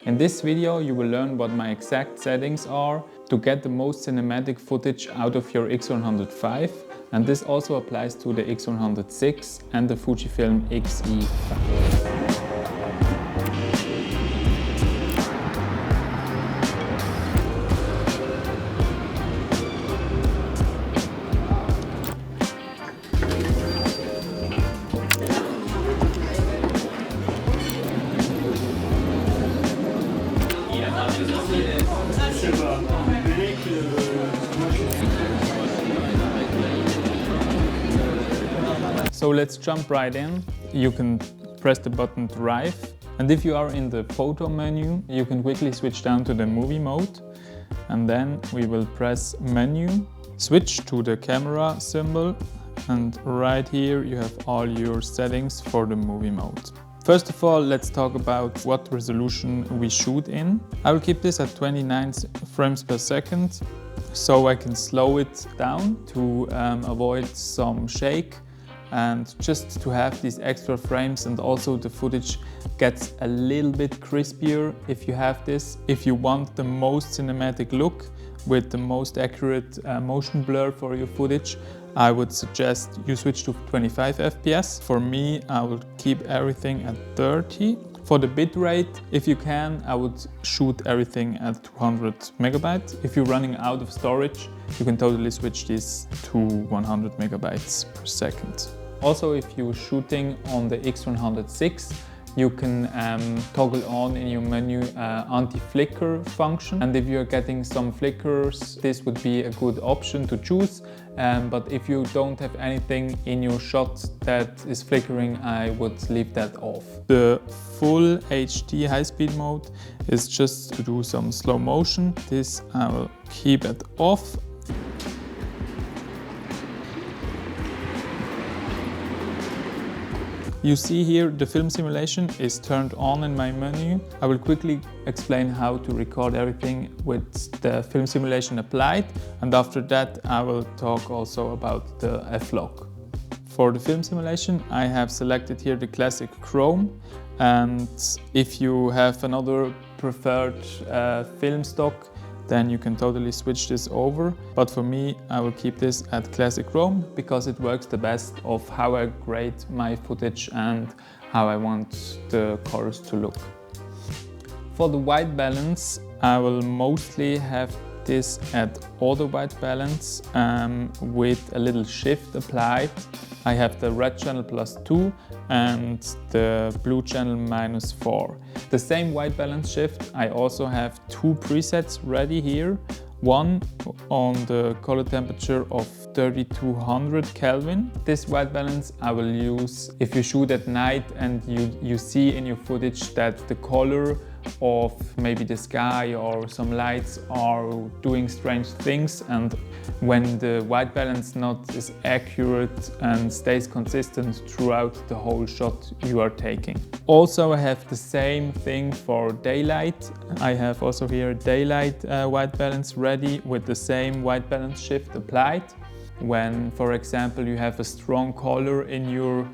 In this video you will learn what my exact settings are to get the most cinematic footage out of your X100V, and this also applies to the X100VI and the Fujifilm XE5. So let's jump right in. You can press the button Drive, and if you are in the photo menu, you can quickly switch down to the movie mode, and then we will press Menu, switch to the camera symbol, and right here you have all your settings for the movie mode. First of all, let's talk about what resolution we shoot in. I will keep this at 29 frames per second, so I can slow it down to avoid some shake and just to have these extra frames, and also the footage gets a little bit crispier if you have this. If you want the most cinematic look with the most accurate motion blur for your footage, I would suggest you switch to 25 FPS. For me, I will keep everything at 30. For the bitrate, if you can, I would shoot everything at 200 megabytes. If you're running out of storage, you can totally switch this to 100 megabytes per second. Also, if you're shooting on the X100VI, you can toggle on in your menu anti-flicker function, and if you're getting some flickers, this would be a good option to choose. But if you don't have anything in your shot that is flickering, I would leave that off. The full HD high-speed mode is just to do some slow motion. This I will keep it off. You see here the film simulation is turned on in my menu. I will quickly explain how to record everything with the film simulation applied, and after that I will talk also about the Flog. For the film simulation, I have selected here the classic chrome, and if you have another preferred film stock, then you can totally switch this over. But for me, I will keep this at classic chrome because it works the best of how I grade my footage and how I want the colors to look. For the white balance, I will mostly have this at auto white balance with a little shift applied. I have the red channel +2 and the blue channel -4. The same white balance shift, I also have two presets ready here. One on the color temperature of 3200 Kelvin. This white balance I will use if you shoot at night and you see in your footage that the color of maybe the sky or some lights are doing strange things, and when the white balance not is accurate and stays consistent throughout the whole shot you are taking. Also, I have the same thing for daylight. I have also here daylight white balance ready with the same white balance shift applied. When, for example, you have a strong color in your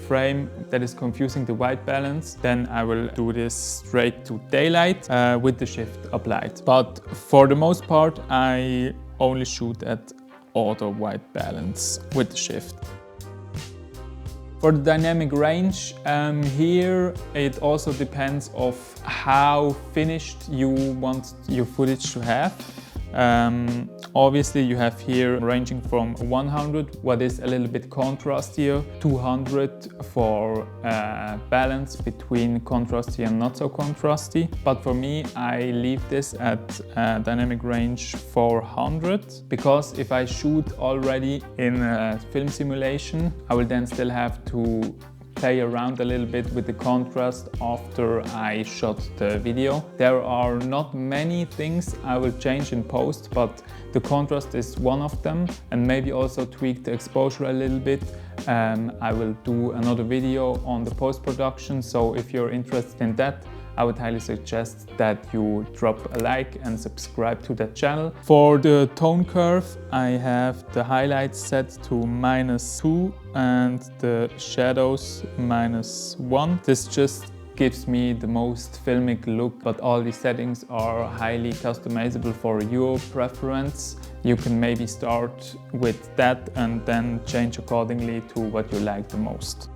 frame that is confusing the white balance, then I will do this straight to daylight with the shift applied. But for the most part, I only shoot at auto white balance with the shift. For the dynamic range, here it also depends of how finished you want your footage to have. Obviously you have here ranging from 100, what is a little bit contrastier, 200 for balance between contrasty and not so contrasty. But for me, I leave this at dynamic range 400, because if I shoot already in a film simulation, I will then still have to play around a little bit with the contrast after I shot the video. There are not many things I will change in post, but the contrast is one of them, and maybe also tweak the exposure a little bit. I will do another video on the post-production, so if you're interested in that, I would highly suggest that you drop a like and subscribe to that channel. For the tone curve, I have the highlights set to -2 and the shadows -1. This just gives me the most filmic look, but all these settings are highly customizable for your preference. You can maybe start with that and then change accordingly to what you like the most.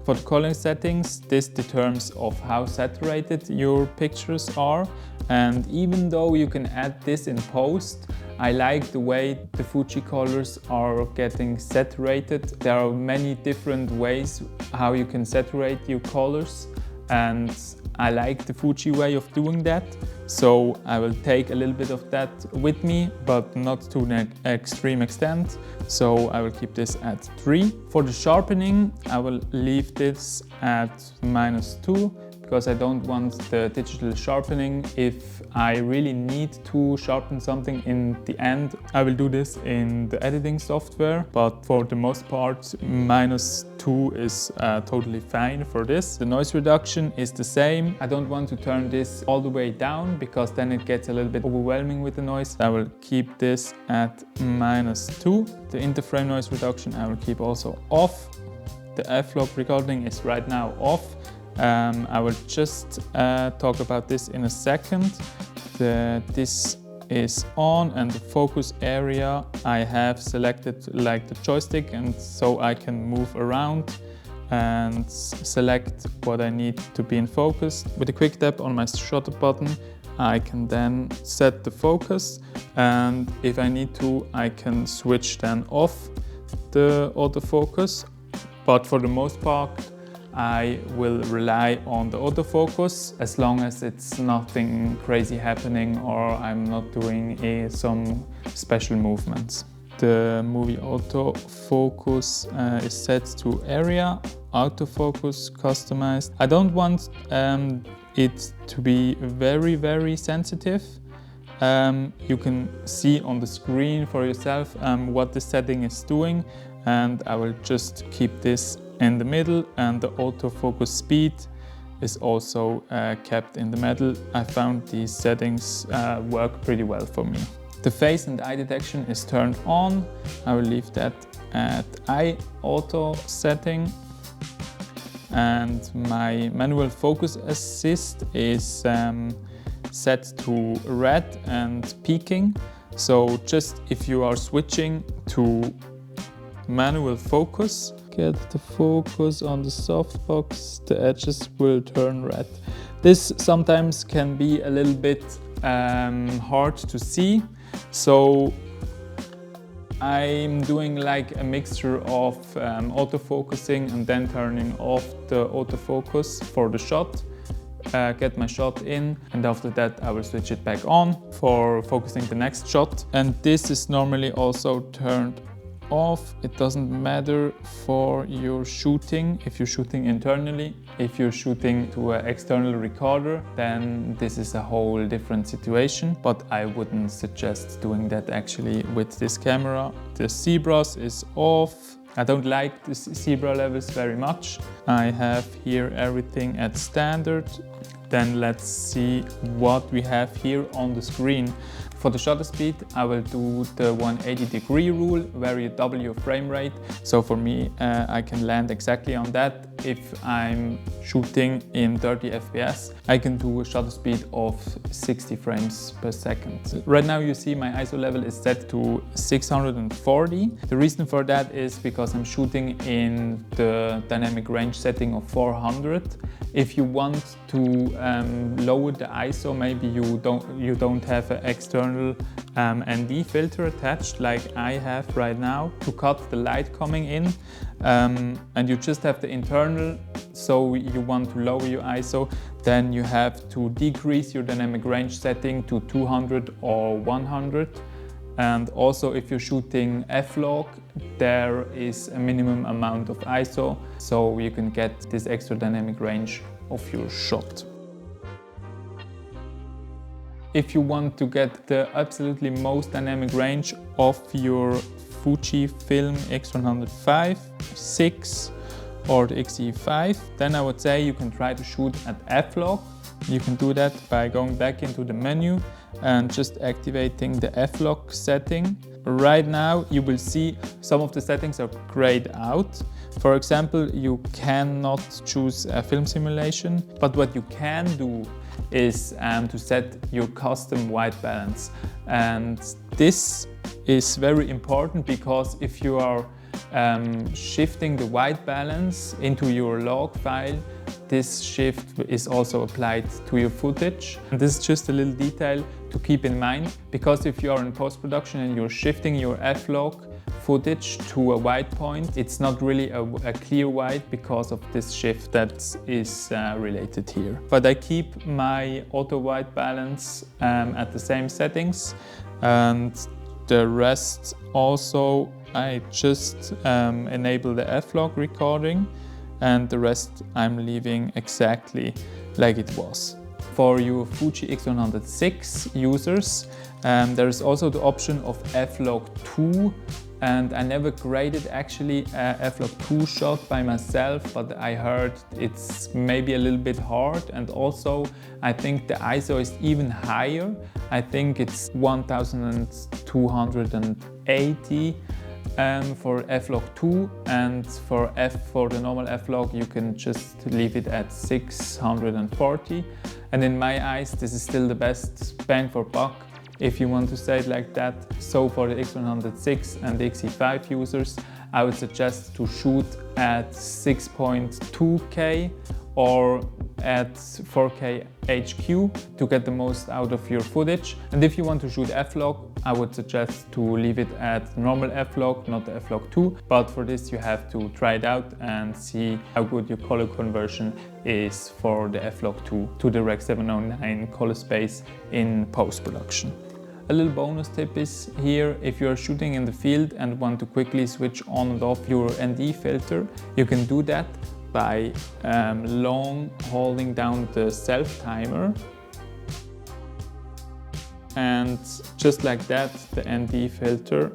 For the coloring settings, this determines of how saturated your pictures are, and even though you can add this in post, I like the way the Fuji colors are getting saturated. There are many different ways how you can saturate your colors, and I like the Fuji way of doing that. So I will take a little bit of that with me, but not to an extreme extent. So I will keep this at 3. For the sharpening, I will leave this at -2 because I don't want the digital sharpening. If I really need to sharpen something in the end, I will do this in the editing software, but for the most part, -2 is totally fine for this. The noise reduction is the same. I don't want to turn this all the way down because then it gets a little bit overwhelming with the noise. I will keep this at -2. The interframe noise reduction I will keep also off. The Flog recording is right now off. I will just talk about this in a second. This is on, and the focus area I have selected like the joystick, and so I can move around and select what I need to be in focus. With a quick tap on my shutter button, I can then set the focus, and if I need to, I can switch then off the autofocus. But for the most part, I will rely on the autofocus as long as it's nothing crazy happening or I'm not doing some special movements. The movie autofocus is set to area, autofocus customized. I don't want it to be very sensitive. You can see on the screen for yourself what the setting is doing, and I will just keep this in the middle, and the autofocus speed is also kept in the middle. I found these settings work pretty well for me. The face and eye detection is turned on. I will leave that at eye auto setting. And my manual focus assist is set to red and peaking. So just if you are switching to manual focus, get the focus on the softbox, the edges will turn red. This sometimes can be a little bit hard to see, so I'm doing like a mixture of autofocusing and then turning off the autofocus for the shot, get my shot in, and after that I will switch it back on for focusing the next shot. And this is normally also turned off. It doesn't matter for your shooting if you're shooting internally. If you're shooting to an external recorder, then this is a whole different situation, but I wouldn't suggest doing that actually with this camera. The zebras is off. I don't like the zebra levels very much. I have here everything at standard. Then let's see what we have here on the screen. For the shutter speed, I will do the 180-degree rule, vary double your frame rate. So for me, I can land exactly on that. If I'm shooting in 30 FPS, I can do a shutter speed of 60 frames per second. Right now you see my ISO level is set to 640. The reason for that is because I'm shooting in the dynamic range setting of 400. If you want to lower the ISO, maybe you don't have an external ND filter attached like I have right now to cut the light coming in, and you just have the internal, so you want to lower your ISO, then you have to decrease your dynamic range setting to 200 or 100. And also if you're shooting Flog, there is a minimum amount of ISO, so you can get this extra dynamic range of your shot. If you want to get the absolutely most dynamic range of your Fujifilm X100V, 6 or the XE5, then I would say you can try to shoot at Flog. You can do that by going back into the menu and just activating the F-Log setting. Right now you will see some of the settings are grayed out. For example, you cannot choose a film simulation, but what you can do is to set your custom white balance. And this is very important because if you are shifting the white balance into your log file, this shift is also applied to your footage. And this is just a little detail to keep in mind, because if you are in post-production and you're shifting your F-Log footage to a white point, it's not really a clear white because of this shift that is related here. But I keep my auto white balance at the same settings, and the rest also I just enable the F-Log recording, and the rest I'm leaving exactly like it was. For your Fuji X100VI users, there is also the option of F-Log 2, and I never graded actually a F-Log 2 shot by myself, but I heard it's maybe a little bit hard, and also I think the ISO is even higher. I think it's 1280 for F-Log 2, and for the normal F-Log you can just leave it at 640. And in my eyes this is still the best bang for buck, if you want to say it like that. So for the X100VI and the XE5 users, I would suggest to shoot at 6.2K or at 4K HQ to get the most out of your footage. And if you want to shoot F-Log, I would suggest to leave it at normal F-Log, not the F-Log 2. But for this you have to try it out and see how good your color conversion is for the F-Log 2 to the Rec. 709 color space in post-production. A little bonus tip is here, if you are shooting in the field and want to quickly switch on and off your ND filter, you can do that by long holding down the self timer, and just like that the ND filter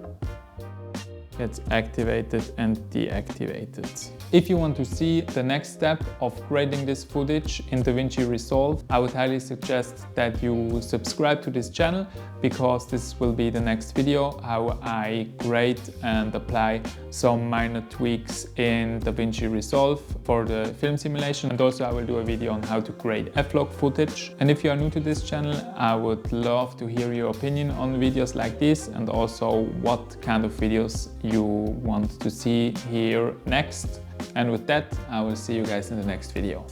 gets activated and deactivated. If you want to see the next step of grading this footage in DaVinci Resolve, I would highly suggest that you subscribe to this channel, because this will be the next video how I grade and apply some minor tweaks in DaVinci Resolve for the film simulation. And also I will do a video on how to grade F-Log footage. And if you are new to this channel, I would love to hear your opinion on videos like this, and also what kind of videos you want to see here next. And with that, I will see you guys in the next video.